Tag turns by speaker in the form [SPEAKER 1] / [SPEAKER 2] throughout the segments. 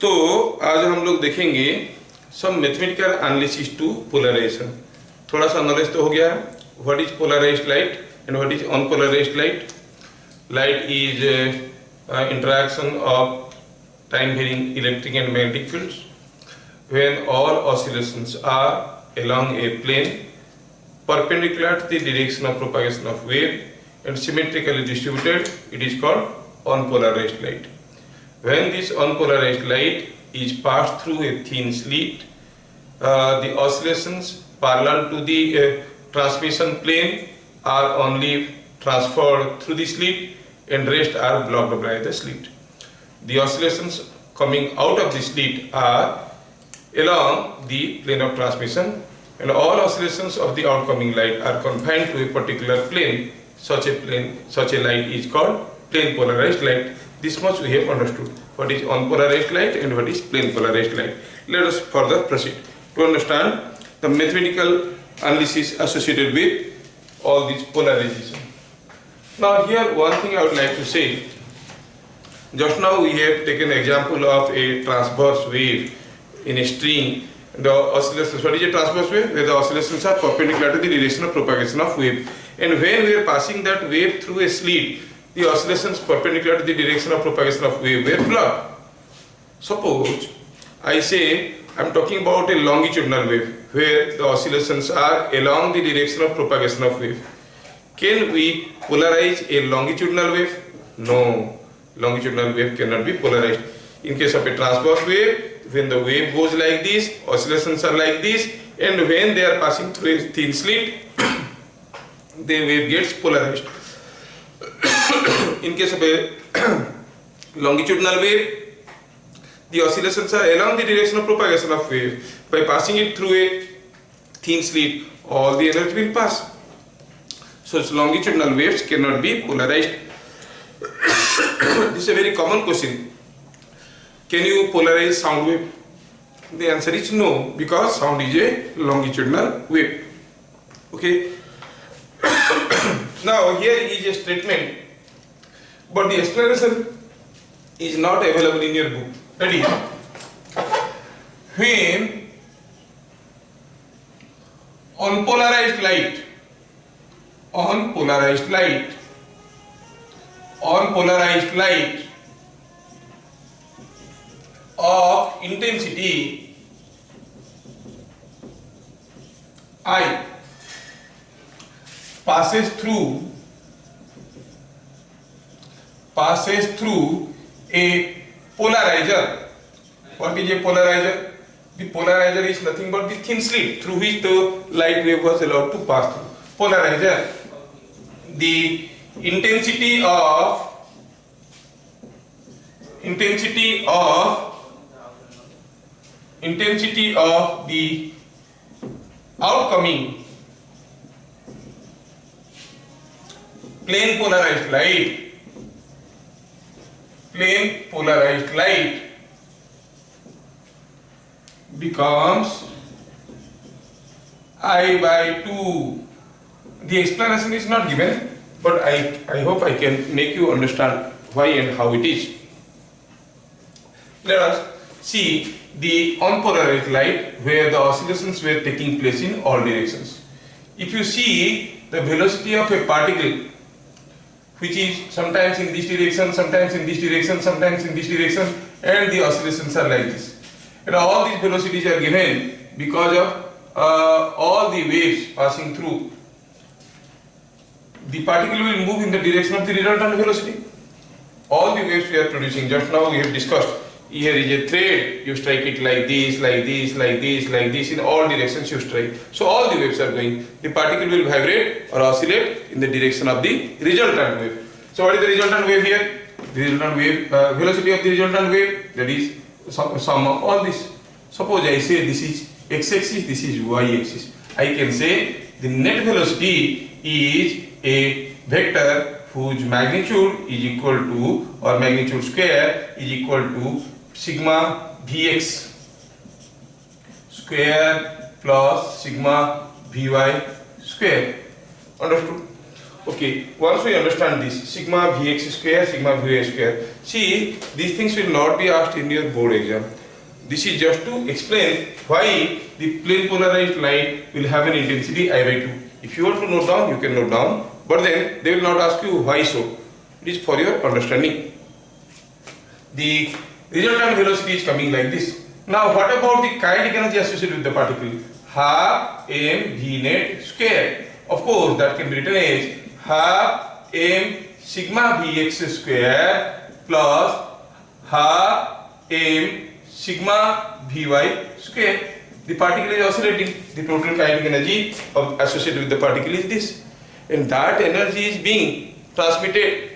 [SPEAKER 1] तो आज हम लोग देखेंगे some mathematical analysis to polarisation. थोड़ा सा नॉलेज तो हो गया है, what is polarised light and what is unpolarised light. Light is interaction of time varying electric and magnetic fields when all oscillations are along a plane perpendicular to the direction of propagation of wave and symmetrically distributed, it is called unpolarized light. When this unpolarized light is passed through a thin slit, the oscillations parallel to the transmission plane are only transferred through the slit and rest are blocked by the slit. The oscillations coming out of the slit are along the plane of transmission, and all oscillations of the outcoming light are confined to a particular plane. Such a light is called plane polarized light. This much we have understood. What is unpolarized light and what is plane polarized light. Let us further proceed to understand the mathematical analysis associated with all these polarization. Now here one thing I would like to say. Just now we have taken example of a transverse wave in a string. The oscillations, what is a transverse wave? Where the oscillations are perpendicular to the direction of propagation of wave. And when we are passing that wave through a slit, the oscillations perpendicular to the direction of propagation of wave were blocked. Suppose I say I am talking about a longitudinal wave where the oscillations are along the direction of propagation of wave. Can we polarize a longitudinal wave? No, longitudinal wave cannot be polarized. In case of a transverse wave, when the wave goes like this, oscillations are like this, and when they are passing through a thin slit, the wave gets polarized. In case of a longitudinal wave, the oscillations are along the direction of propagation of wave. By passing it through a thin slit, all the energy will pass. So longitudinal waves cannot be polarized. This is a very common question. Can you polarize sound wave? The answer is no, because sound is a longitudinal wave. Okay. Now here is a statement, but the explanation is not available in your book. That is, when unpolarized light of intensity I passes through a polarizer. What is a polarizer? The polarizer is nothing but the thin slit through which the light wave was allowed to pass through. Polarizer. The intensity of the outcoming plane polarized light becomes I by 2. The explanation is not given, but I hope I can make you understand why and how it is. Let us see the unpolarized light where the oscillations were taking place in all directions. If you see the velocity of a particle, which is sometimes in this direction, sometimes in this direction, sometimes in this direction, and the oscillations are like this. And all these velocities are given because of all the waves passing through. The particle will move in the direction of the resultant velocity. All the waves we are producing, just now we have discussed. Here is a thread, you strike it like this, like this, like this, like this, in all directions you strike. So all the waves are going. The particle will vibrate or oscillate in the direction of the resultant wave. So what is the resultant wave here? The resultant wave, velocity of the resultant wave, that is sum of all this. Suppose I say this is x-axis, this is y-axis. I can say the net velocity is a vector whose magnitude is equal to, or magnitude square is equal to sigma Vx square plus sigma Vy square. Understood? Okay, once we understand this, sigma Vx square, sigma Vy square. See, these things will not be asked in your board exam. This is just to explain why the plane polarized light will have an intensity I by 2. If you want to note down, you can note down, but then they will not ask you why so. It is for your understanding. The resultant velocity is coming like this. Now, what about the kinetic energy associated with the particle? Half m v net square. Of course, that can be written as half m sigma Vx square plus half m sigma Vy square. The particle is oscillating. The total kinetic energy associated with the particle is this, and that energy is being transmitted.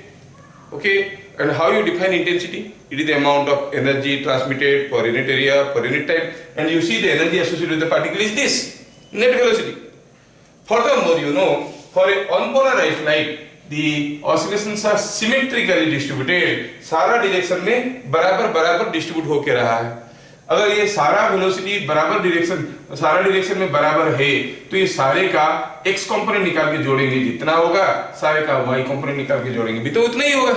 [SPEAKER 1] Okay, and how you define intensity? It is the amount of energy transmitted per unit area, per unit time, and you see the energy associated with the particle is this, net velocity. Furthermore, you know, for a unpolarized light, the oscillations are symmetrically distributed. सारा direction में बराबर distribute होके रहा है. अगर ये सारा velocity सारा डायरेक्शन में बराबर है, तो ये सारे का x कंपोनेंट निकाल के जोड़ेंगे, जितना होगा सारे का y कंपोनेंट निकाल के जोड़ेंगे भी तो उतना ही होगा.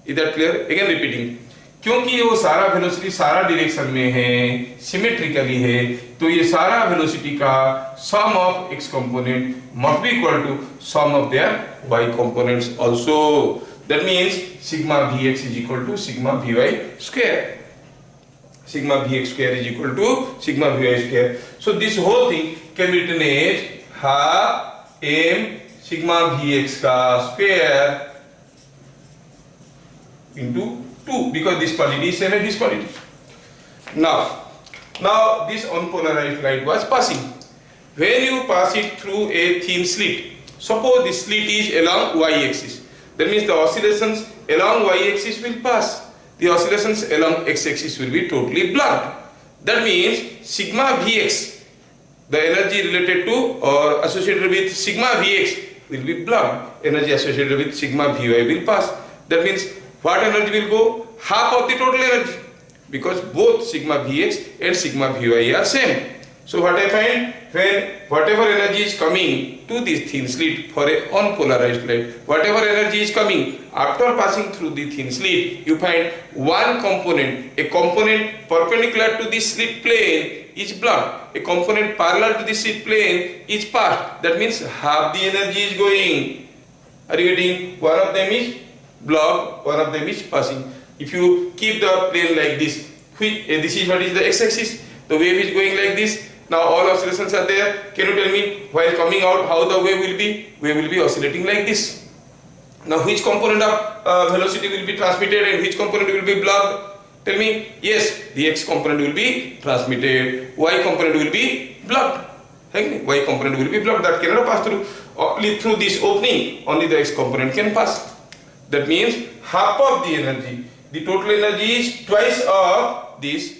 [SPEAKER 1] Is that clear? Again repeating, क्योंकि ये वो सारा वेलोसिटी सारा डायरेक्शन में है, सिमेट्रिकली है, तो ये सारा वेलोसिटी का sum of x component must be equal to sum of their y components also. That means sigma Vx is equal to sigma Vy square. Sigma Vx square is equal to sigma Vy square. So this whole thing can be written as half m sigma Vx का square into 2, because this quantity is same as this quantity. Now this unpolarized light was passing. When you pass it through a thin slit, suppose the slit is along y-axis, that means the oscillations along y-axis will pass. The oscillations along x-axis will be totally blurred. That means sigma Vx, the energy related to or associated with sigma Vx will be blurred. Energy associated with sigma Vy will pass. That means what energy will go? Half of the total energy, because both sigma Vx and sigma Vy are same. So what I find, when whatever energy is coming to this thin slit for a unpolarized light, whatever energy is coming after passing through the thin slit, you find one component, a component perpendicular to the slit plane is blurred, a component parallel to the slit plane is passed. That means half the energy is going. Are you getting? One of them is blocked, one of them is passing. If you keep the plane like this, this is what is the x-axis, the wave is going like this. Now all oscillations are there. Can you tell me while coming out how the wave will be? Wave will be oscillating like this. Now which component of velocity will be transmitted and which component will be blocked? Tell me. Yes, the x component will be transmitted, y component will be blocked. Y component will be blocked, that cannot pass through. Only through this opening, only the x component can pass. That means half of the energy, the total energy is twice of this,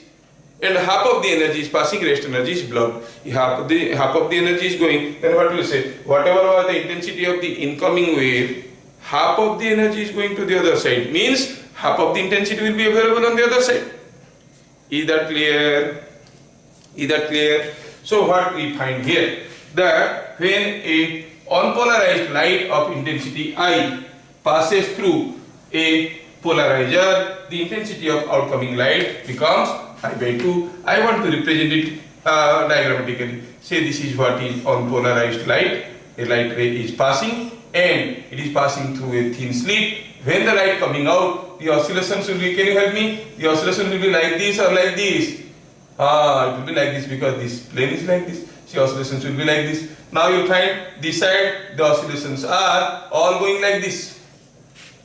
[SPEAKER 1] and half of the energy is passing, rest energy is blocked. Half of the energy is going, then what will you say? Whatever was the intensity of the incoming wave, half of the energy is going to the other side, means half of the intensity will be available on the other side. Is that clear? Is that clear? So what we find here, that when a unpolarized light of intensity I passes through a polarizer, the intensity of outcoming light becomes I by 2. I want to represent it diagrammatically. Say this is what is unpolarized light. A light ray is passing and it is passing through a thin slit. When the light coming out, the oscillations will be, can you help me? The oscillation will be like this or like this? It will be like this because this plane is like this. See, oscillations will be like this. Now you find this side, the oscillations are all going like this.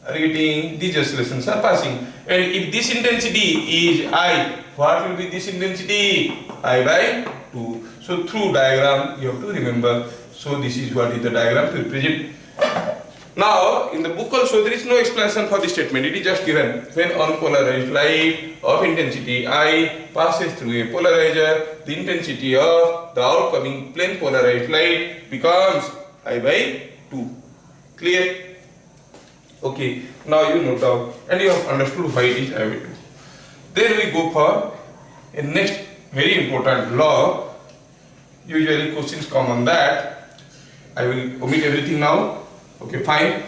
[SPEAKER 1] Are you getting? These oscillations are passing. And if this intensity is I, what will be this intensity? I by 2. So through diagram you have to remember. So this is what is the diagram to represent. Now in the book also there is no explanation for this statement. It is just given. When unpolarized light of intensity I passes through a polarizer, the intensity of the outcoming plane polarized light becomes I by 2. Clear? Okay, now you note down and you have understood why it is I by 2. Then we go for a next very important law. Usually questions come on that. I will omit everything now. Okay, fine.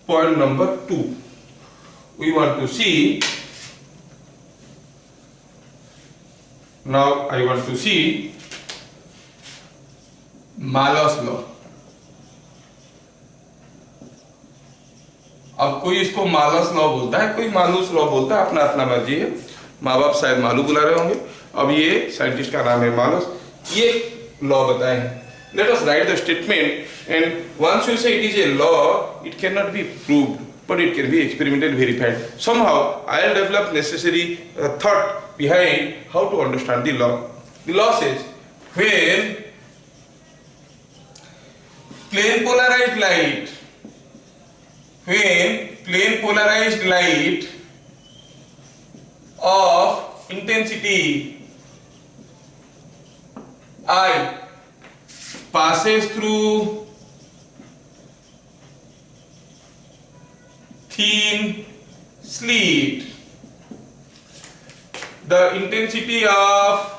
[SPEAKER 1] Point number 2. We want to see. Now I want to see Malus law. अब कोई इसको मालस law बोलता है, कोई Malus law बोलता है, अपना अपना मर्जी है। माँ बाप शायद मालू बुला रहे होंगे। अब ये साइंटिस्ट का नाम है मालस। ये लॉ बताए हैं। Let us write the statement, and once you say it is a law, it cannot be proved, but it can be experimentally verified. Somehow, I'll develop necessary thought behind how to understand the law. The law says, when plane polarized light, of intensity I passes through thin slit, the intensity of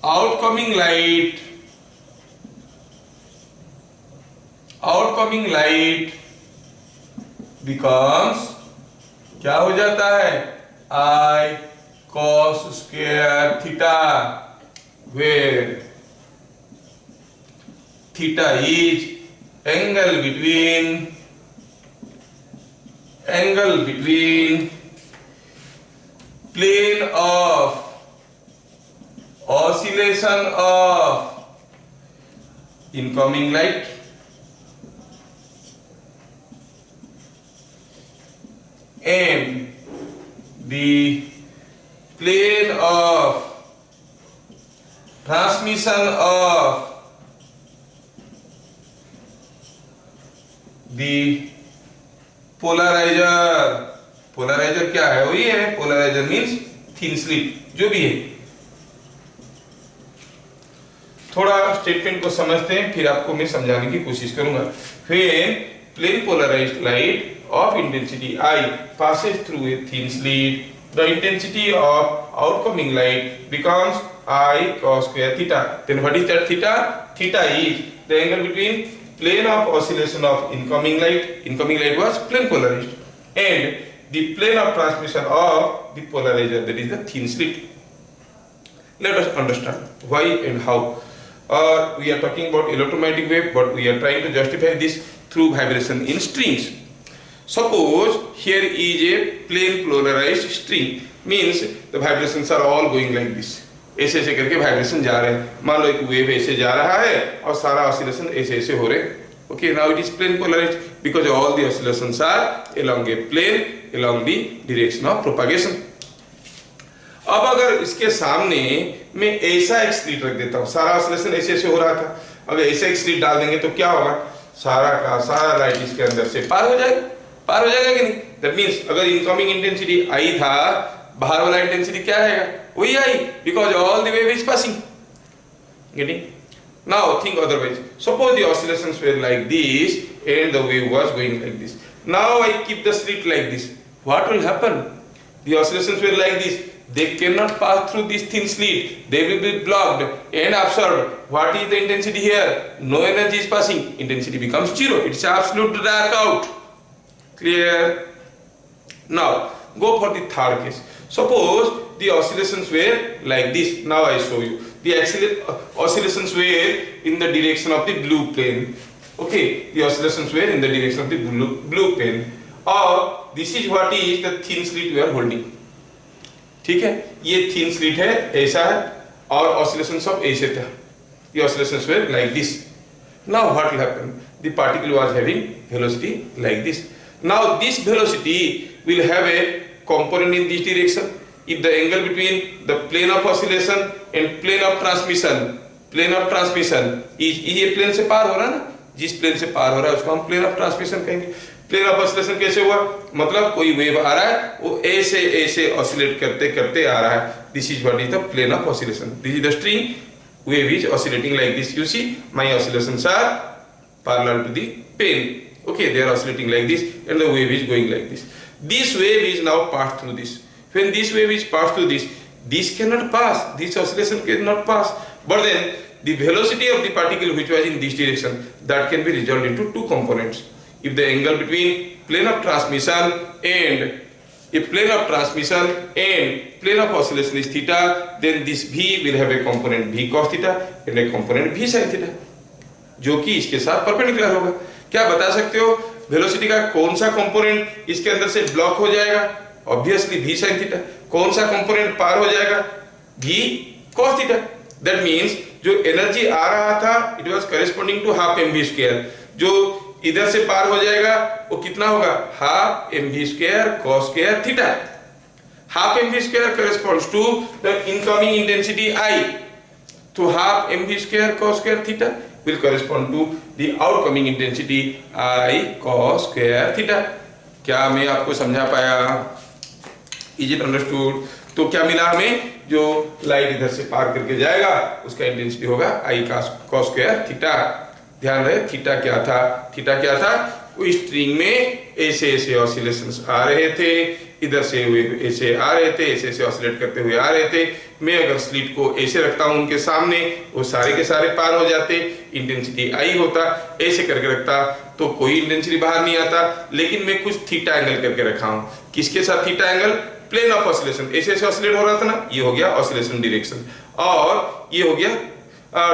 [SPEAKER 1] outcoming light becomes, क्या हो जाता है, I cos square theta, where theta is angle between plane of oscillation of incoming light and the plane of transmission of the polarizer. Polariser क्या है, वही है polariser means thin slit, जो भी है। थोड़ा स्टेटमेंट को समझते हैं, फिर आपको मैं समझाने की कोशिश करूंगा। When plane polarized light of intensity I passes through a thin slit, the intensity of outcoming light becomes I cos square theta. Then what is that theta? Theta is the angle between plane of oscillation of incoming light. Incoming light was plane polarized, and the plane of transmission of the polarizer, that is the thin slit. Let us understand why and how. We are talking about electromagnetic wave, but we are trying to justify this through vibration in strings. Suppose here is a plane polarized string, means the vibrations are all going like this. ऐसे ऐसे करके vibration जा रहे हैं। मान लो एक wave ऐसे जा रहा है और सारा ऑसिलेशन ऐसे ऐसे हो रहे हैं। Okay, now it is plane polarized because all the oscillations are along a plane, along the direction of propagation. अब अगर इसके सामने मैं ऐसा एक स्लिट रख देता हूँ, सारा ऑसिलेशन ऐसे ऐसे हो रहा था, अगर ऐसा एक स्लिट डाल देंगे तो क्या होगा, सारा का सारा लाइट इसके अंदर से पार हो जाएगा कि नहीं। दैट मीन्स अगर इनकमिंग इंटेंसिटी आई था, बाहर वाला इंटेंसिटी क्या रहेगा, वही I, because all the wave is passing. Getting? Now think otherwise. Suppose the oscillations were like this and the wave was going like this. Now I keep the slit like this. What will happen? The oscillations were like this. They cannot pass through this thin slit. They will be blocked and absorbed. What is the intensity here? No energy is passing. Intensity becomes zero. It's absolute dark out. Clear? Now go for the third case. Suppose the oscillations were like this. Now I show you. The oscillations were in the direction of the blue plane. Okay, the oscillations were in the direction of the blue plane. Or this is what is the thin slit we are holding. ठीक है, ये thin slit है, ऐसा है, और oscillations सब ऐसे था. The oscillations were like this. Now what will happen? The particle was having velocity like this. Now this velocity will have a component in this direction. If the angle between the plane of oscillation and plane of transmission is ये plane से पार हो रहा है ना, जिस plane से पार हो रहा है उसको हम plane of transmission कहेंगे। plane of oscillation कैसे हुआ, मतलब कोई wave आ रहा है, वो ऐसे ऐसे oscillate करते करते आ रहा है। This is what is the plane of oscillation. This is the string, wave is oscillating like this. You see, my oscillations are parallel to the plane. Okay, they are oscillating like this, and the wave is going like this. This wave is now passed through this. When this wave is passed through this, this cannot pass, this oscillation cannot pass, but then the velocity of the particle which was in this direction, that can be resolved into two components. If the angle between plane of transmission and plane of oscillation is theta, then this v will have a component v cos theta and a component v sin theta, जो कि इसके साथ perpendicular होगा। क्या बता सकते हो velocity का कौन सा कंपोनेंट इसके अंदर से ब्लॉक हो जाएगा? Obviously v sin theta. कौन सा कंपोनेंट पार हो जाएगा? v cos theta. That means जो एनर्जी आ रहा था it was corresponding to half mv square, जो इधर से पार हो जाएगा वो कितना होगा? Half mv square cos square theta. Half mv square corresponds to the incoming intensity I, तो half mv square cos square theta will correspond to the outcoming intensity I cos square theta। क्या मैं आपको समझा पाया? Is it understood? तो क्या मिला हमें? जो लाइट इधर से पार करके जाएगा उसका इंटेंसिटी होगा I cos square थीटा। ध्यान रहे थीटा क्या था? थीटा क्या था? कोई स्ट्रिंग में ऐसे ऐसे ऑसिलेशंस आ रहे थे, इधर से हुए ऐसे आ रहे थे, ऐसे ऐसे ऑसिलेट करते हुए आ रहे थे। मैं अगर स्लिट को ऐसे रखता हूं उनके सामने, वो सारे के सारे पार हो जाते, इंटेंसिटी आई होता। ऐसे करके रखता तो कोई इंटेंसिटी बाहर नहीं आता, लेकिन मैं कुछ थीटा एंगल करके रखा हूं। किसके साथ theta angle? Plane of oscillation. ऐसे ऐसे ऑसिलेट हो रहा था ना, ये हो गया ऑसिलेशन डायरेक्शन, और ये हो गया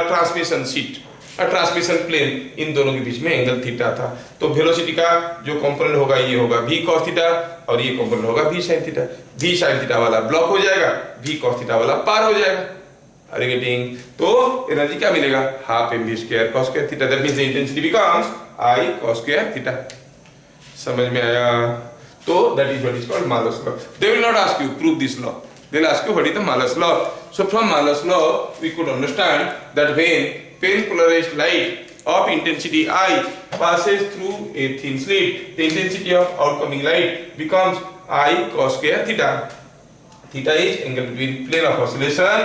[SPEAKER 1] ट्रांसमिशन शीट, ट्रांसमिशन प्लेन। इन दोनों के बीच में एंगल थीटा था। तो वेलोसिटी का जो कंपोनेंट होगा ये होगा v cos थीटा, और ये कंपोनेंट होगा v sin theta. v sin theta वाला ब्लॉक हो जाएगा, v cos थीटा वाला पार हो जाएगा। Are you getting? तो एनर्जी क्या मिलेगा? Half mv square cos square theta. That means the intensity becomes I cos square theta. समझ में आया? तो that is what is called Malus law। They will not ask you prove this law, they will ask you what is the Malus law। So from Malus law we could understand that when pen polarized light of intensity I passes through a thin slit, the intensity of outcoming light becomes I cos square theta। Theta is angle between plane of oscillation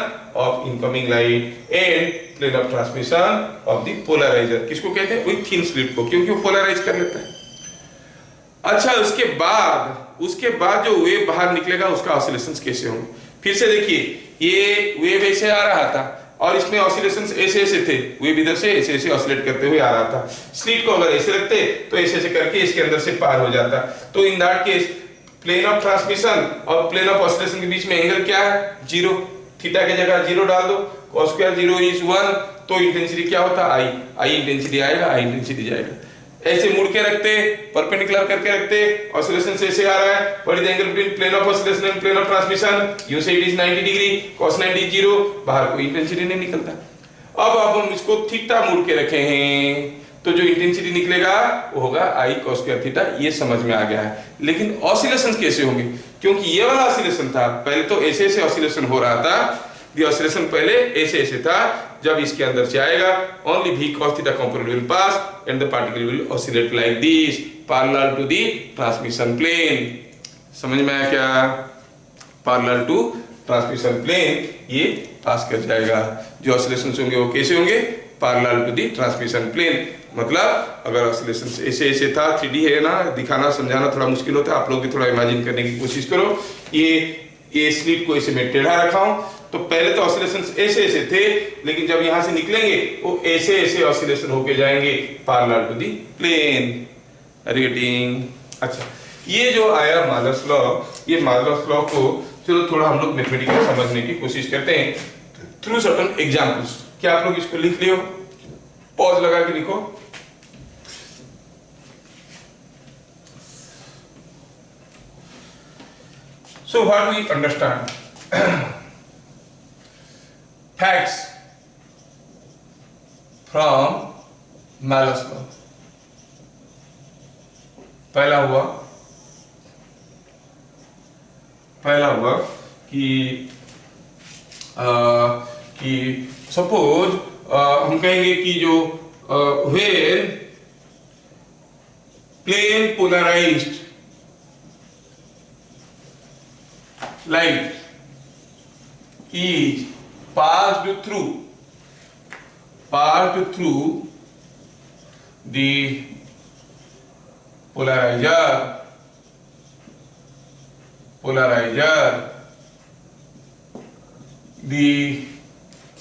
[SPEAKER 1] of incoming light and plane of transmission of the polarizer। किसको कहते हैं? वही thin slit को, क्योंकि वो polarise कर लेता है। अच्छा, उसके बाद जो वेव बाहर निकलेगा उसका ऑसिलेशंस कैसे होंगे? फिर से देखिए, ये वेव ऐसे आ रहा था और इसमें ऑसिलेशंस ऐसे ऐसे थे, वेव इधर से ऐसे ऐसे ऑसिलेट करते हुए आ रहा था। स्लिट को अगर ऐसे रखते तो ऐसे ऐसे करके इसके अंदर से पार हो जाता। तो in that case plane of transmission और प्लेन ऑफ ऑसिलेशन के बीच में एंगल क्या है? 0। थीटा की जगह 0 डाल दो, cos स्क्वायर 0 इज 1, तो इंटेंसिटी क्या होता? I इंटेंसिटी आएगा, I इंटेंसिटी जाएगा। ऐसे मुड़ के रखते, परपेंडिकुलर करके रखते, ऑसिलेशन से ऐसे आ रहा है, what is the angle between plane of oscillation and plane of transmission? You say it is 90 degree, cos 90 is 0, बाहर कोई इंटेंसिटी नहीं निकलता। अब हम इसको थीटा मुड़ के रखे हैं, तो जो इंटेंसिटी निकलेगा वो होगा I cos स्क्वायर थीटा। ये समझ में आ गया है। लेकिन ऑसिलेशंस कैसे होंगे? क्योंकि ये वाला ऑसिलेशन था, पहले तो ऐसे ऐसे ऑसिलेशन हो रहा था, द ऑसिलेशन पहले ऐसे ऐसे था। जब इसके अंदर से आएगा only v cos theta component will pass and the particle will oscillate like this parallel to the transmission plane। समझ में आया क्या? parallel to transmission plane ये पास कर जाएगा। जो ऑसिलेशंस होंगे वो कैसे होंगे? parallel to the transmission plane। मतलब अगर ऑसिलेशंस ऐसे ऐसे था, 3D है ना, दिखाना समझाना थोड़ा मुश्किल होता है, आप लोग भी थोड़ा इमेजिन करने की कोशिश करो। ये स्लिट को ऐसे मैं टेढ़ा रखा हूं, तो पहले तो ऑसिलेशंस ऐसे ऐसे थे, लेकिन जब यहां से निकलेंगे वो ऐसे ऐसे ऑसिलेशन होके जाएंगे parallel to the plane. Getting? अच्छा, ये जो आया मालस लॉ, ये मालस लॉ को चलो थोड़ा हम लोग मैथमेटिकली समझने की कोशिश करते हैं थ्रू सर्टेन एग्जांपल्स। क्या आप लोग इसको लिख लियो? पॉज लगा के लिखो। So what we understand? Facts from Malus law। पहला हुआ कि सपोज हम कहेंगे कि जो when plane polarized light is passed through the polarizer the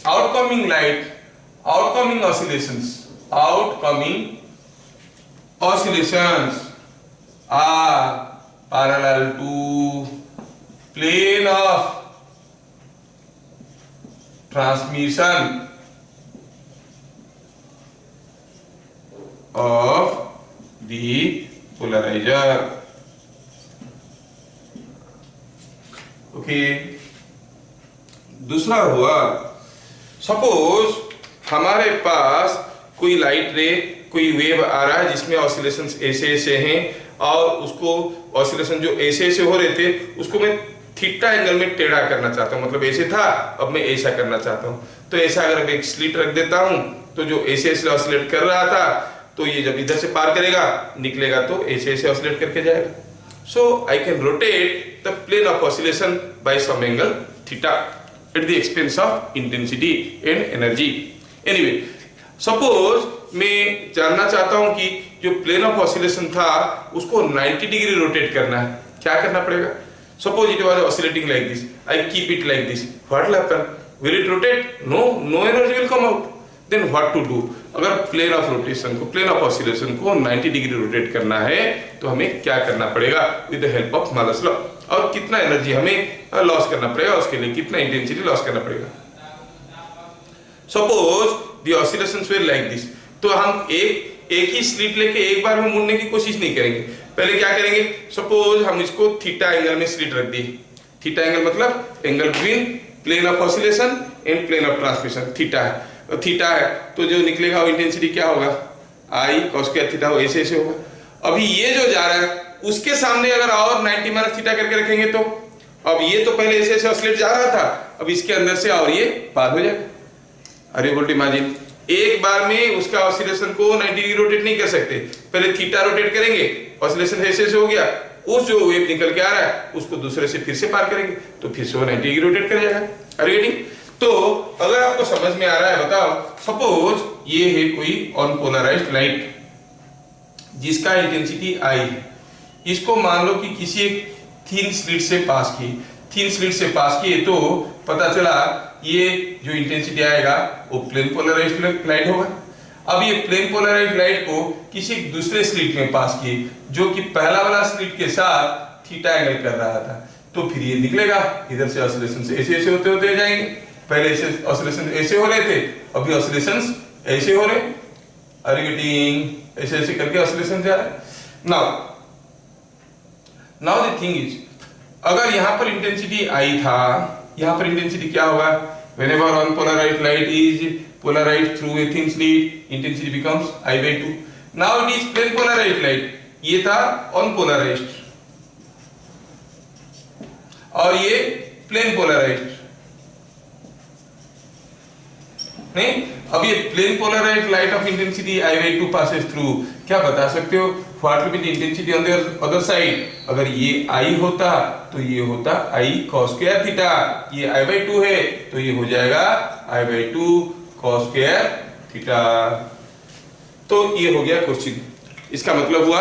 [SPEAKER 1] outcoming oscillations are parallel to plane of transmission of the polarizer. Okay, दूसरा हुआ, suppose हमारे पास कोई लाइट रे, कोई वेव आ रहा है जिसमें ऑसिलेशंस ऐसे ऐसे हैं, और उसको ऑसिलेशन जो ऐसे ऐसे हो रहे थे उसको मैं थीटा एंगल में टेढ़ा करना चाहता हूँ, मतलब ऐसे था अब मैं ऐसा करना चाहता हूँ। तो ऐसा अगर मैं एक स्लिट रख देता हूँ तो जो ऐसे ऐसे ऑसिलेट कर रहा था तो ये जब इधर से पार करेगा निकलेगा तो ऐसे ऐसे ऑसिलेट करके जाएगा। So I can rotate the plane of oscillation by some angle theta at the expense of intensity and energy. Anyway, suppose मैं जानना चाहता हूं कि जो प्लेन ऑफ ऑसिलेशन था उसको 90 डिग्री रोटेट करना है, क्या करना पड़ेगा? Suppose it was oscillating like this, I keep it like this, what will happen? Will it rotate? No, no energy will come out. Then what to do? अगर plane of rotation को, plane of oscillation को 90 degree rotate करना है तो हमें क्या करना पड़ेगा? विद द हेल्प ऑफ मालस लॉ। और कितना एनर्जी हमें लॉस करना पड़ेगा, उसके लिए कितना इंटेंसिटी लॉस करना पड़ेगा? Suppose the oscillations were like this, तो हम एक ही स्लिट लेके एक बार में मुड़ने की कोशिश नहीं करेंगे। पहले क्या करेंगे? सपोज हम इसको थीटा एंगल में स्लिट रख दिए। थीटा एंगल मतलब angle between plane of oscillation and plane of transmission, theta है। थीटा है तो जो निकलेगा वो इंटेंसिटी क्या होगा? आई cos स्क्वायर थीटा, वो ऐसे ऐसे होगा। अभी ये जो जा रहा है उसके सामने अगर और 90 माइनस थीटा करके रखेंगे तो अब ये तो पहले ऐसे ऐसे ऑसिलेट जा रहा था, अब इसके अंदर से और ये पार हो जाएगा। अरे बोल्ट इमेजिन, एक बार में उसका ऑसिलेशन को 90 डिग्री रोटेट नहीं कर सकते, पहले थीटा रोटेट करेंगे, ऑसिलेशन ऐसे ऐसे हो गया, उस जो वेव निकल के आ रहा है उसको दूसरे से फिर से पार करेंगे तो फिर से वो 90 डिग्री रोटेट कर जाएगा। अरे गेटिंग? तो अगर आपको समझ में आ रहा है बताओ, सपोज ये है कोई अनपोलराइज्ड लाइट जिसका इंटेंसिटी आई है, इसको मान लो कि किसी एक थिन स्लिट से पास की, थिन स्लिट से पास किए तो पता चला ये जो इंटेंसिटी आएगा वो प्लेन पोलराइज्ड लाइट होगा। अब ये प्लेन पोलराइज्ड लाइट को किसी दूसरे स्लिट में पास किए जो कि पहला वाला स्लिट के साथ थीटा एंगल कर रहा था, तो फिर ये निकलेगा, इधर से ऑसिलेशन ऐसे ऐसे होते होते जाएंगे। पहले ऐसे ऑसिलेशन ऐसे हो रहे थे, अभी ऑसिलेशंस ऐसे हो रहे, आर यू गेटिंग? ऐसे ऐसे करके ऑसिलेशन जा रहा है। नाउ द थिंग इज, अगर यहां पर इंटेंसिटी आई था, यहां पर इंटेंसिटी क्या होगा? whenever unpolarized light is polarized through a thin slit, intensity becomes I/2. now it is plane polarized light, ये था unpolarized और ये प्लेन पोलराइज्ड नहीं। अब ये plane polarised light of intensity I/2 passes through, क्या बता सकते हो what will be the intensity on the other side? अगर ये I होता तो ये होता I cos स्क्वायर थीटा, ये I/2 है तो ये हो जाएगा I/2 cos स्क्वायर थीटा। तो ये हो गया क्वेश्चन। इसका मतलब हुआ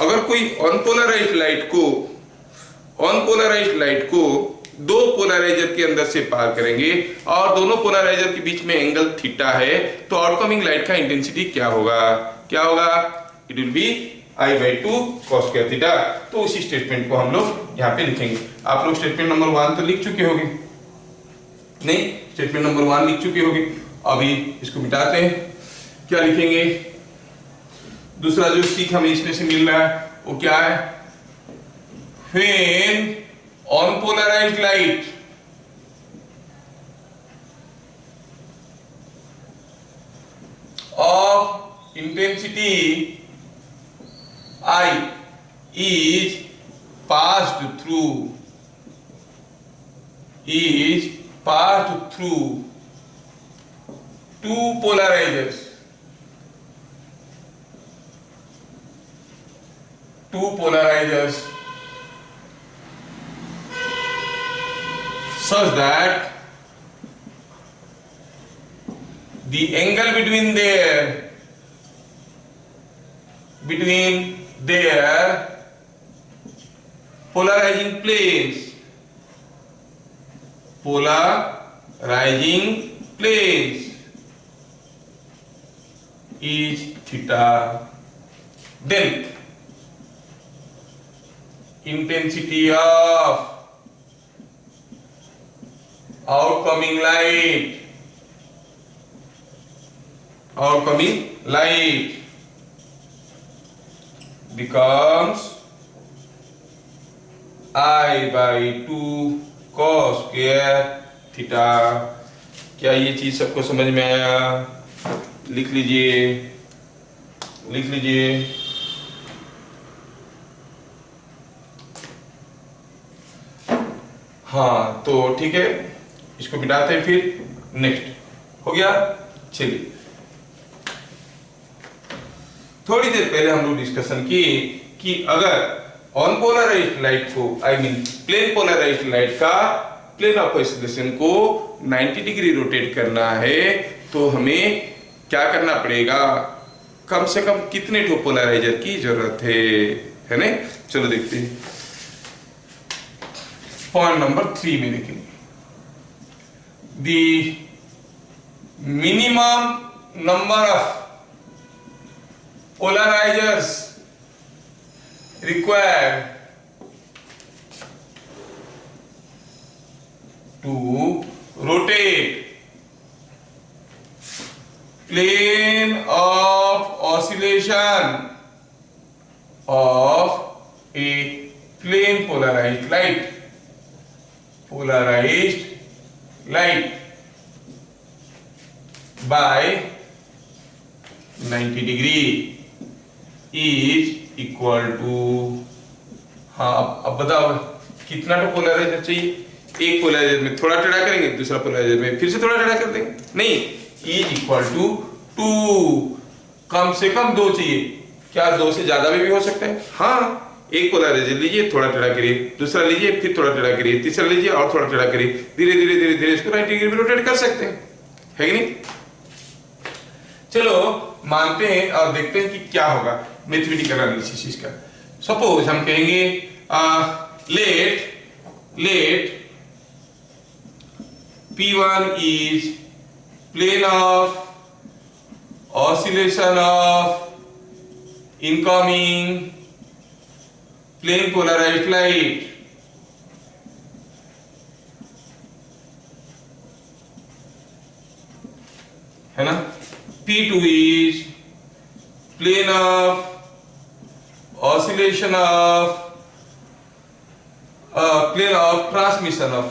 [SPEAKER 1] अगर कोई अनपोलराइज्ड लाइट को दो पोलराइजर के अंदर से पार करेंगे और दोनों पोलराइजर के बीच में एंगल थीटा है तो आउटकमिंग लाइट का इंटेंसिटी क्या होगा? क्या होगा? It will be I/2 cos square theta. तो उसी स्टेटमेंट को हम लोग यहाँ पे लिखेंगे। आप लोग स्टेटमेंट नंबर 1 तो लिख चुके होंगे, नहीं? स्टेटमेंट नंबर 1 लिख चुके होंगे। अभी इसको मिटाते हैं, क्या लिखेंगे? दूसरा जो सीख हमें इसमें से मिल रहा है वो क्या है? When unpolarized light of intensity I is passed through two polarizers, such that the angle between their polarizing planes rising place is theta. Then intensity of outcoming light becomes I by 2 cos square theta. क्या ये चीज सबको समझ में आया? लिख लीजिए। हाँ तो ठीक है, इसको मिटाते हैं, फिर नेक्स्ट हो गया। चलिए, थोड़ी देर पहले हम लोग डिस्कशन किए कि अगर ऑन पोलराइज्ड लाइट को प्लेन पोलराइज्ड लाइट का प्लेन ऑफ ऑसिलेशन को 90 डिग्री रोटेट करना है तो हमें क्या करना पड़ेगा, कम से कम कितने ठो पोलराइजर की जरूरत है ना? चलो देखते हैं। पॉइंट नंबर 3 में देखेंगे, the minimum number of polarizers required to rotate plane of oscillation of a plane polarized light by 90 degree is equal to, हाँ अब बताओ कितना तो पोलराइजर चाहिए? एक पोलराइजर में थोड़ा टेढ़ा करेंगे, दूसरा पोलराइजर में फिर से थोड़ा टेढ़ा कर देंगे, नहीं, इज इक्वल टू 2, कम से कम 2 चाहिए। क्या 2 से ज्यादा में भी हो सकता है? हाँ, एक पोलराइजर लीजिए, थोड़ा टेढ़ा करिए, दूसरा लीजिए, फिर थोड़ा टेढ़ा करिए, तीसरा लीजिए और थोड़ा टेढ़ा करिए, धीरे धीरे इसको 90 डिग्री में रोटेट कर सकते हैं, है कि नहीं? चलो मानते हैं और देखते हैं कि क्या होगा मैथमेटिकल एनालिसिस इसका। सपोज हम कहेंगे late P1 is plane of oscillation of incoming plane polarized light, है ना? P2 is plane of oscillation of plane of transmission of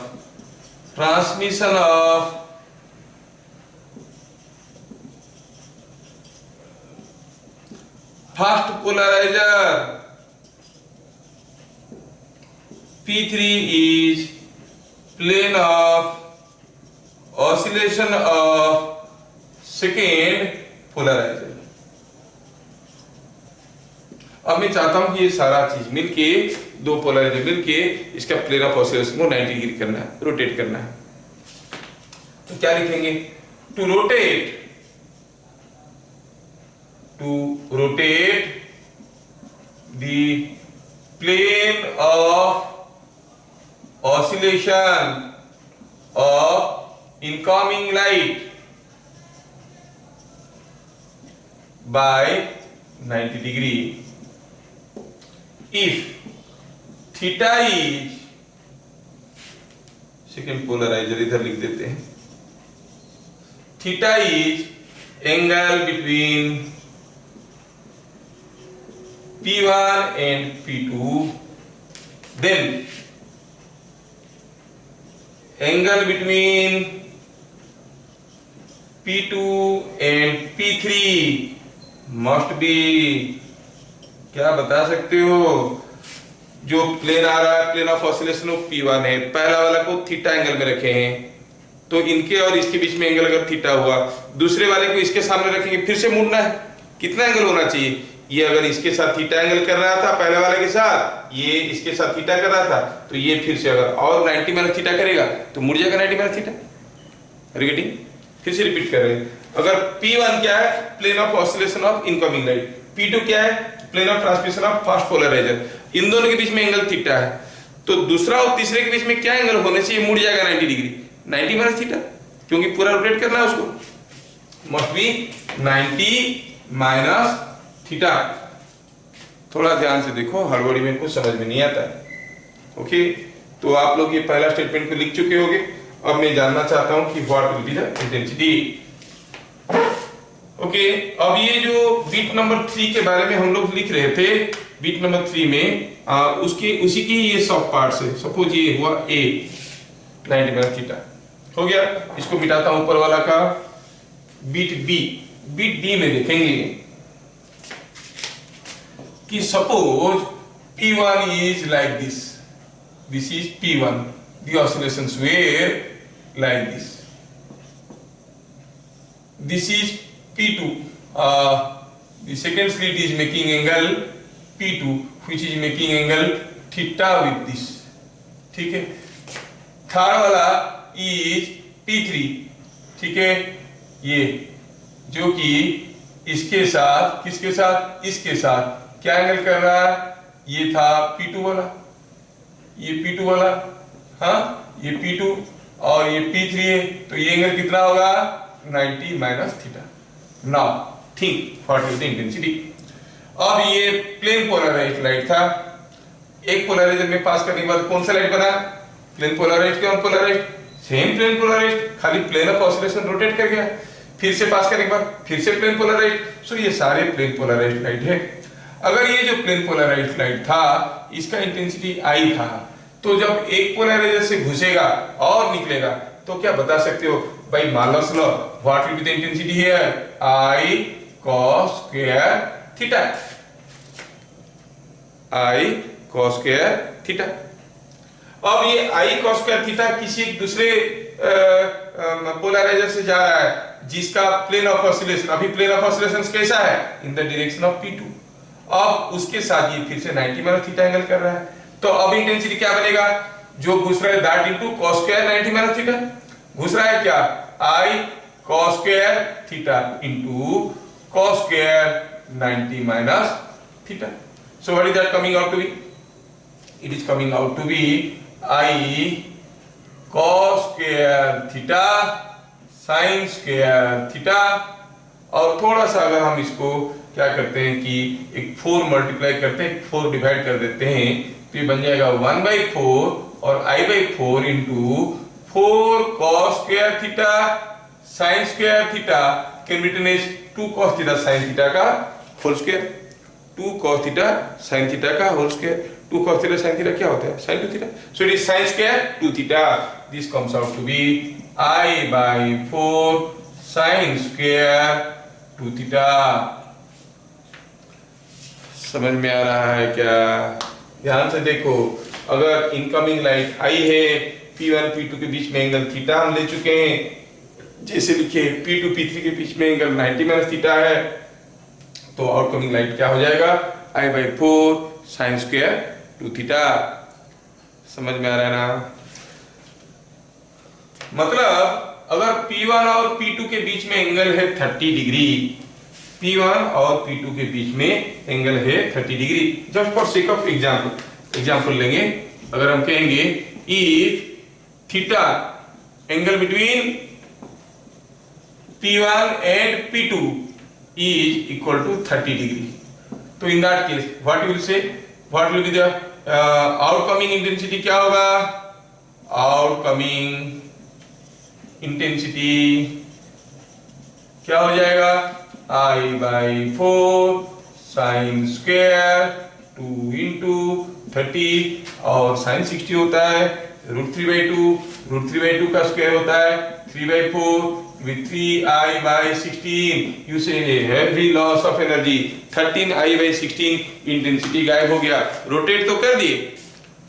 [SPEAKER 1] first polarizer. P3 is plane of oscillation of second polariser. अब मैं चाहता हूं कि ये सारा चीज मिलके, 2 पोलराइजर मिलके इसका प्लेन ऑफ ऑसिलेशन को 90 डिग्री करना है, रोटेट करना है। तो क्या लिखेंगे? To rotate the plane of oscillation of incoming light by 90 degree if theta is, second polariser इधर लिख देते हैं, theta is angle between P1 and P2, then angle between P2 and P3 must be, क्या बता सकते हो? जो plane आ रहा है, plane of oscillation of P1 है, पहला वाला को थीटा एंगल में रखे हैं, तो इनके और इसके बीच में एंगल अगर थीटा हुआ, दूसरे वाले को इसके सामने रखेंगे, फिर से मुड़ना है, कितना एंगल होना चाहिए? ये अगर इसके साथ थीटा एंगल कर रहा था पहले वाले के साथ, ये इसके साथ थीटा कर रहा था, तो ये फिर से अगर और 90 माइनस थीटा करेगा तो मुड़ जाएगा 90 माइनस थीटा। रिगेटिंग फिर से रिपीट कर रहे हैं। अगर P1 क्या है? Plane of oscillation of incoming light. P2 क्या है? Plane of transmission of fast polariser. इन दोनों के बीच में एंगल थीटा है, तो दूसरा और तीसरे के बीच में क्या एंगल होने चाहिए? मुड़ जाएगा 90 डिग्री, 90 माइनस थीटा। क्योंकि पूरा रोटेट करना है उसको, मस्ट बी 90 माइनस थीटा। थोड़ा ध्यान से देखो, हड़बड़ी में कुछ समझ में नहीं आता है। ओके, तो आप लोग ये पहला स्टेटमेंट को लिख चुके होंगे। अब मैं जानना चाहता हूं कि what will be the intensity. Okay, अब ये जो बीट नंबर 3 के बारे में हम लोग लिख रहे थे, बीट नंबर 3 में उसी की ये सब पार्ट्स है। सपोज ये हुआ ए 90 माइनस थीटा हो गया, इसको मिटाता हूं ऊपर वाला का। बीट बी, बीट बी में देखेंगे कि suppose P1 is like this, this is P1, the oscillations were like this, this is P2, the second slit is making angle P2 which is making angle theta with this, ठीक है। Third वाला is P3, ठीक है, ये जो कि इसके साथ, किसके साथ, इसके साथ क्या एंगल कर रहा है, ये था P2 वाला, ये P2 वाला, हाँ ये P2 और ये P3 है, तो ये एंगल कितना होगा 90 minus theta. Now think what is the intensity. अब ये प्लेन पोलराइज्ड लाइट था, एक पोलराइजर में पास करने के बाद कौन सा लाइट बना, प्लेन पोलराइज्ड के अनपोलराइज्ड, सेम प्लेन पोलराइज्ड, खाली प्लेन ऑफ ऑसिलेशन रोटेट कर गया, फिर से पास करने के बाद फिर से प्लेन पोलराइज्ड। सो ये सारे प्लेन पोलराइज्ड लाइट है। अगर ये जो प्लेन पोलराइज्ड लाइट था इसका इंटेंसिटी I था, तो जब एक पोलराइजर से घुसेगा और निकलेगा तो क्या बता सकते हो भाई, Malus law, what will be the intensity here, I cos square theta, I cos square theta. अब ये I cos स्क्वायर थीटा किसी एक दूसरे पोलराइजर से जा रहा है जिसका प्लेन ऑफ ऑसिलेशन, अभी प्लेन ऑफ ऑसिलेशन कैसा है, in the direction of P2। अब उसके साथ ये फिर से 90 माइनस थीटा एंगल कर रहा है, तो अब इंटेंसिटी क्या बनेगा, जो घुस रहा है that into cos square 90 minus theta, घुस रहा है क्या I cos square theta into cos square 90 minus theta. So what is that coming out to be, it is coming out to be I cos square theta sin square theta. और थोड़ा सा अगर हम इसको क्या करते हैं कि एक 4 मल्टीप्लाई करते हैं, 4 डिवाइड कर देते हैं, तो ये बन जाएगा 1/4 और I/4 into 4 cos square theta sin square theta can be written as 2 cos theta sin theta का whole square, 2 cos theta sin theta का whole square. 2 cos theta sin theta क्या होता है, sin 2 theta, so it is sin square 2 theta. This comes out to be I/4 sin square 2 theta. समझ में आ रहा है क्या, ध्यान से देखो, अगर इनकमिंग लाइट आई है, P1 P2 के बीच में एंगल थीटा हम ले चुके हैं, जैसे लिखे P2 P3 के बीच में एंगल 90 माइनस थीटा है, तो आउटकमिंग लाइट क्या हो जाएगा, I/4 sin स्क्वायर 2 थीटा। समझ में आ रहा है ना, मतलब अगर P1 और P2 के बीच में एंगल है 30 डिग्री, P1 और P2 के बीच में एंगल है 30 degree, just for sake of example लेंगे, अगर हम कहेंगे if theta angle between P1 and P2 is equal to 30 degree, तो in that case what you will say, what will be the outcoming intensity, क्या होगा, outcoming intensity क्या हो जाएगा, I/4 sin स्क्वायर 2 इंटू 30 और sin 60 होता है √3/2, √3/2 का स्क्वायर होता है 3/4 with 3I/16, you say heavy loss of energy, 13I/16 intensity गायब हो गया। रोटेट तो कर दिए,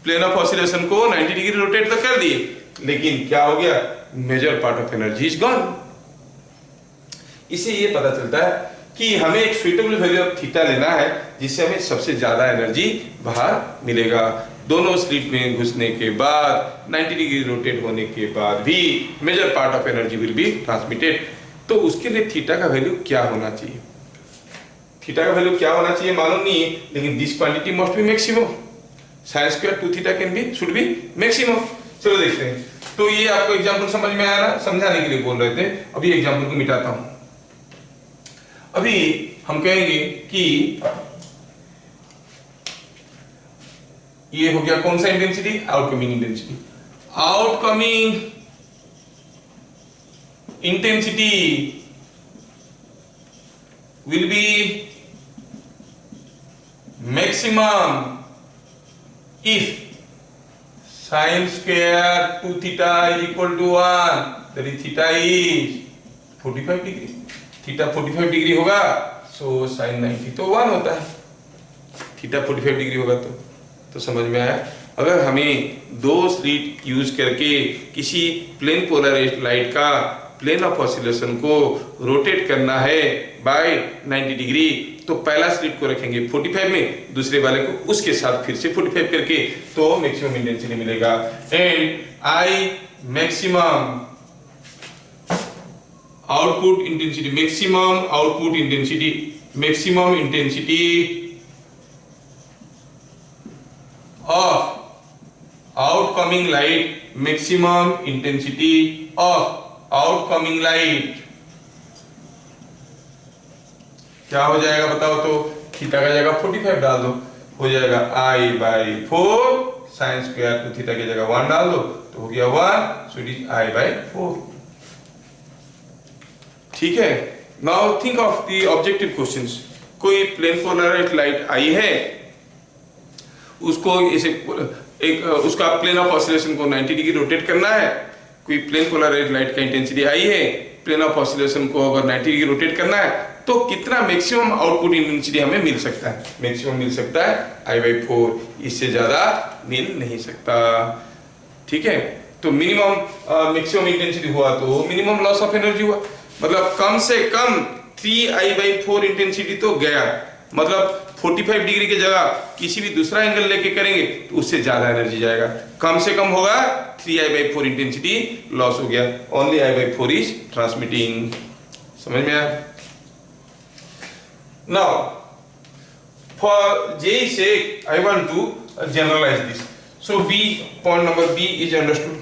[SPEAKER 1] प्लेन ऑफ ऑसिलेशन को 90 डिग्री रोटेट तो कर दिए, लेकिन क्या हो गया, major part of energy is gone. इससे ये पता चलता है कि हमें एक सुइटेबल वैल्यू ऑफ थीटा लेना है जिससे हमें सबसे ज्यादा एनर्जी बाहर मिलेगा। दोनों स्लिट में घुसने के बाद 90 डिग्री रोटेट होने के बाद भी major part of energy will be transmitted. तो उसके लिए थीटा का वैल्यू क्या होना चाहिए, थीटा का वैल्यू क्या होना चाहिए मालूम नहीं है, लेकिन this quantity must be maximum, sin square 2 theta can B should be maximum. चलो देखते हैं। तो ये आपको एग्जांपल समझ में आ रहा, समझाने के लिए बोल रहे थे। अभी एग्जांपल को मिटाता हूं। अभी हम कहेंगे कि ये हो गया कौन सा intensity, outcoming intensity. Outcoming intensity will be maximum if sin square 2 theta is equal to 1, that is theta is 45 degree. Theta 45 degree होगा, सो sin 90 तो 1 होता है। थीटा 45 डिग्री होगा तो समझ में आया। अगर हमें दो स्लिट यूज करके किसी प्लेन पोलराइज्ड लाइट का प्लेन ऑफ ऑसिलेशन को रोटेट करना है बाय 90 डिग्री, तो पहला स्लिट को रखेंगे 45 में, दूसरे वाले को उसके साथ फिर से 45 करके, तो मैक्सिमम इंटेंसिटी मिलेगा। And I maximum output intensity, maximum output intensity, maximum intensity of outcoming light, maximum intensity of outcoming light क्या हो जाएगा बताओ तो? थीटा का जगह 45 डाल दो, हो जाएगा I by 4 sin स्क्वायर, तो थीटा की जगह 1 डाल दो तो हो गया 1, so it is I by 4। ठीक है। Now think of the objective questions. कोई प्लेन पोलराइज्ड लाइट आई है, उसको इसे उसका प्लेन ऑफ ऑसिलेशन को 90 डिग्री रोटेट करना है। कोई प्लेन पोलराइज्ड लाइट का इंटेंसिटी आई है, प्लेन ऑफ ऑसिलेशन को अगर 90 डिग्री रोटेट करना है, तो कितना मैक्सिमम आउटपुट इंटेंसिटी हमें मिल सकता है? मैक्सिमम मिल सकता है I by 4, इससे ज्यादा मिल नहीं सकता। ठीक है। तो मिनिमम मैक्सिमम इंटेंसिटी हुआ तो मिनिमम लॉस ऑफ एनर्जी हुआ, मतलब कम से कम 3I by 4 इंटेंसिटी तो गया। मतलब 45 डिग्री की जगह किसी भी दूसरा एंगल लेके करेंगे तो उससे ज्यादा एनर्जी जाएगा। कम से कम होगा 3I by 4 इंटेंसिटी लॉस हो गया। Only I by 4 is transmitting. समझ में आया? Now for J sake I want to generalize this. So B, point number B is understood.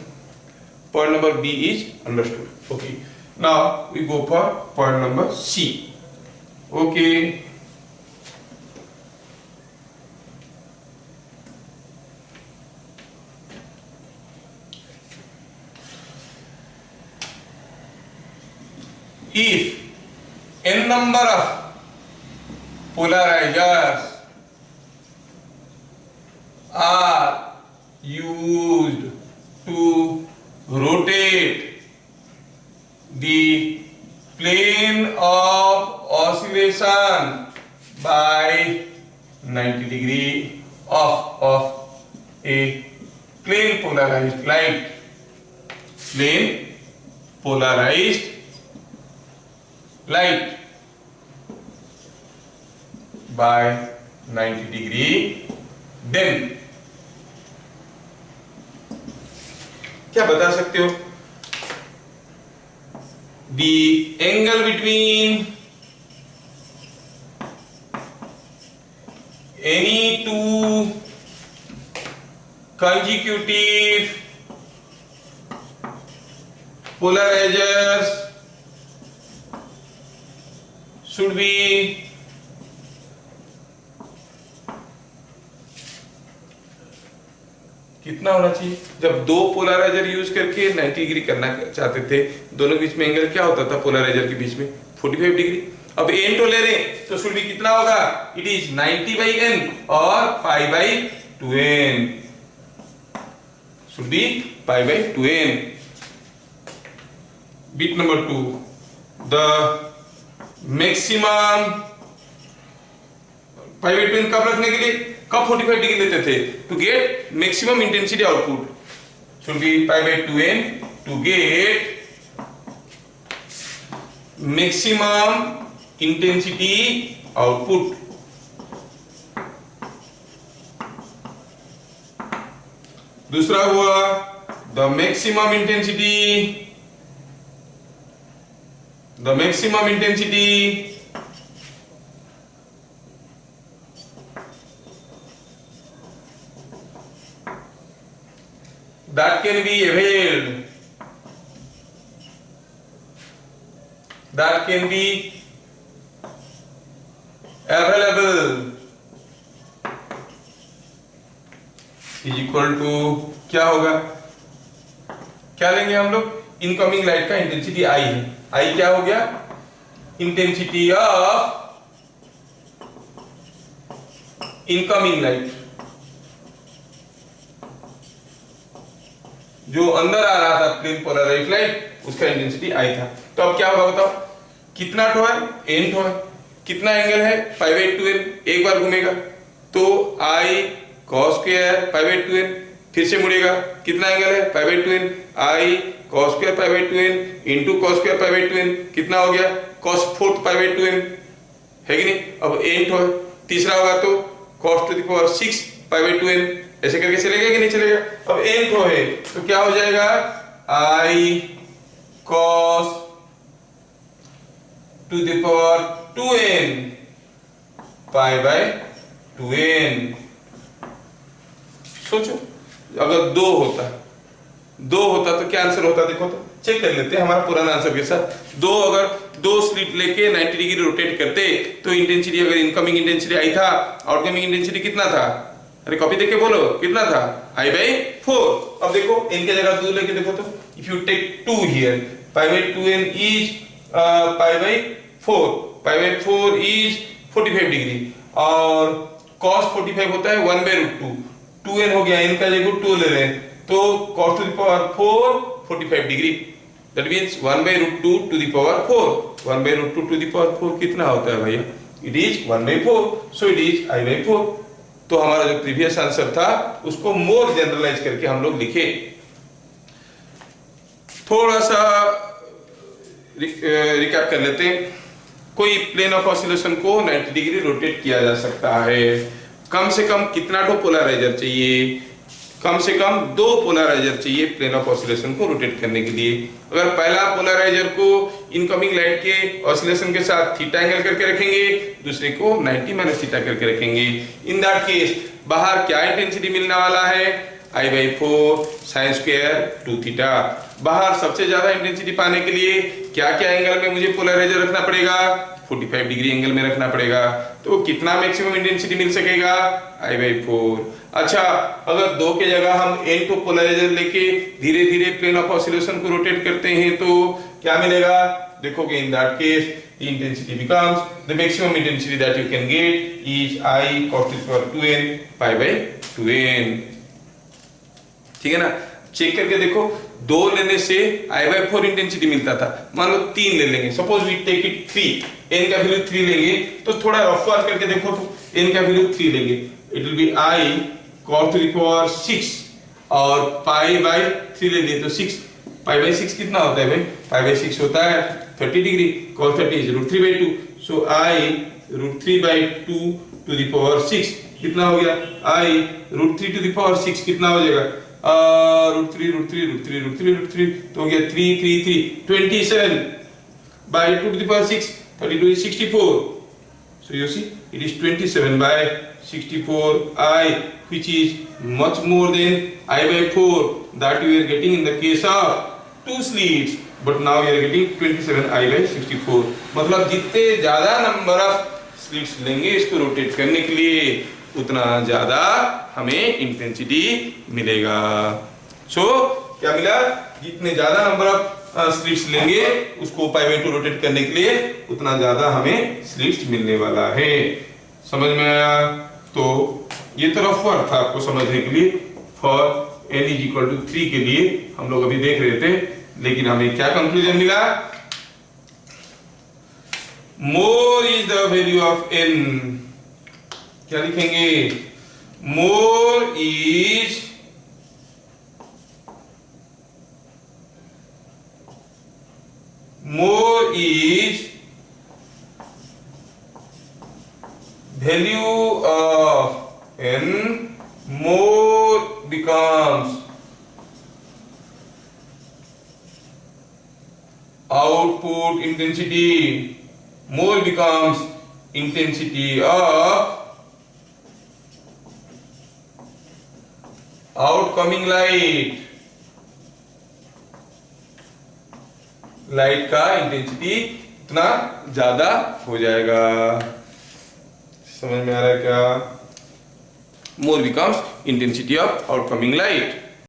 [SPEAKER 1] Point number B is understood. Okay. Now we go for point number C. Okay. If n number of polarizers are used to rotate the plane of oscillation by 90 degree of a plane polarized light, plane polarized light by 90 degree, then क्या बता सकते हो? The angle between any two consecutive polarizers should be कितना होना चाहिए? जब दो polariser use करके 90 डिग्री करना चाहते थे, दोनों के बीच में एंगल क्या होता था पोलराइजर के बीच में? 45 डिग्री। अब n तो ले रहे तो शुड भी कितना होगा? इट इज 90 by n और पाई by 2n, should be pi by 2n। Bit number 2, the maximum pi by 2n कब रखने के लिए, कब 45 डिग्री लेते थे? To get maximum intensity output, should be pi by 2n to get maximum intensity output. दूसरा हुआ the maximum intensity that can be availed, that can be available is equal to क्या होगा, क्या लेंगे हम लोग, इनकमिंग लाइट का intensity I है, आई क्या हो गया, इंटेंसिटी ऑफ इनकमिंग लाइट, जो अंदर आ रहा था प्लेन पोलराइज्ड लाइट उसका इंटेंसिटी आई था। तो अब क्या होगा बताओ, कितना ठो है, एन ठो है, कितना एंगल है, पाई बाई 2n, एक बार घूमेगा तो I cos square pi by 2n, फिर से मुड़ेगा, कितना एंगल है, pi by 2n, I cos square pi by 2n into cos square pi by 2n, कितना हो गया, cos fourth pi by 2n, है कि नहीं। अब एन ठो है, तीसरा होगा तो cos to the power 6 pi by 2n, ऐसे करके चलेगा कि नहीं चलेगा। अब एन ठो है तो क्या हो जाएगा, I cos to the power 2n pi by 2n। सोचो अगर दो होता तो क्या आंसर होता, देखो तो चेक कर लेते हैं हमारा पुराना आंसर के साथ। अगर दो स्लिट लेके 90 डिग्री रोटेट करते तो इंटेंसिटी, अगर इनकमिंग इंटेंसिटी आई था, आउटकमिंग इंटेंसिटी कितना था, अरे कॉपी देख के बोलो कितना था, आई बाई 4। अब देखो n के जगह 2 लेके देखो तो, if you take 2 here, pi by 2n is pi by 4, pi by 4 is 45 degree, और cos 45 होता है 1 बाई रूट 2, 2n हो गया, n का जगह 2 ले रहे हैं तो cos to the power 4 45 degree, that means 1 by root 2 to the power 4, 1 by root 2 to the power 4 कितना होता है भैया, it is 1 by 4, so it is I by 4। तो हमारा जो प्रीवियस आंसर था उसको मोर जनरलाइज करके हम लोग लिखे। थोड़ा सा रिकैप कर लेते हैं। कोई प्लेन ऑफ ऑसिलेशन को 90 डिग्री रोटेट किया जा सकता है, कम से कम कितना ठो पोलराइजर चाहिए, कम से कम 2 पोलराइजर चाहिए प्लेन ऑफ ऑसिलेशन को रोटेट करने के लिए। अगर पहला पोलराइजर को इनकमिंग लाइट के ऑसिलेशन के साथ थीटा एंगल करके रखेंगे, दूसरे को 90 माइनस थीटा करके रखेंगे, इन दैट केस बाहर क्या इंटेंसिटी मिलने वाला है, आई बाई 4 साइन स्क्वायर 2 थीटा। बाहर सबसे ज्यादा इंटेंसिटी पाने के लिए क्या क्या एंगल में मुझे पोलराइजर रखना पड़ेगा, 45 डिग्री एंगल में रखना पड़ेगा, तो कितना मैक्सिमम इंटेंसिटी मिल सकेगा, आई बाई 4। अच्छा, अगर 2 के जगह हम n को पोलराइजर लेके धीरे धीरे प्लेन ऑफ ऑसिलेशन को रोटेट करते हैं तो क्या मिलेगा, देखोगे इन that case the intensity becomes, the maximum intensity that you can get is I cos to the power 2n pi by 2n। ठीक है ना, चेक करके देखो, 2 लेने से I by 4 इंटेंसिटी मिलता था, मान लो 3 ले लेंगे, suppose we take it 3, n का वैल्यू 3 लेंगे तो थोड़ा रफ वर्क करके देखो तो n का वैल्यू 3 लेंगे, it will be I cos to the power 6 और पाई बाई 3 ले लिए तो 6, पाई बाई 6 कितना होता है भाई, पाई बाई 6 होता है 30 degree, cos 30 is root 3 by 2, so I root 3 by 2 to the power 6 कितना हो गया, I root 3 to the power 6 कितना हो जाएगा, root 3 root 3 root 3 root 3 root 3 तो हो गया 3 3 3 27 by 2 to the power 6, 32 is 64, so you see it is 27 by 64 I, which is much more than I by 4 that we are getting in the case of 2 slits, but now we are getting 27 I by 64। मतलब जितने ज्यादा number of slits लेंगे इसको rotate करने के लिए उतना ज्यादा हमें इंटेंसिटी मिलेगा। सो क्या मिला, जितने ज्यादा नंबर ऑफ स्लिट्स लेंगे उसको पाई बाई 2 रोटेट करने के लिए उतना ज्यादा हमें स्लिट्स मिलने वाला है। समझ में आया? तो ये तो रफ वर्क था आपको समझने के लिए, for n is equal to 3 के लिए हम लोग अभी देख रहे थे, लेकिन हमें क्या कंक्लूजन मिला, more is the value of n, क्या लिखेंगे, more is value of n, more becomes output intensity, more becomes intensity of outcoming light, light का इंटेंसिटी उतना ज्यादा हो जाएगा। समझ में आ रहा है क्या? More becomes intensity of outcoming light.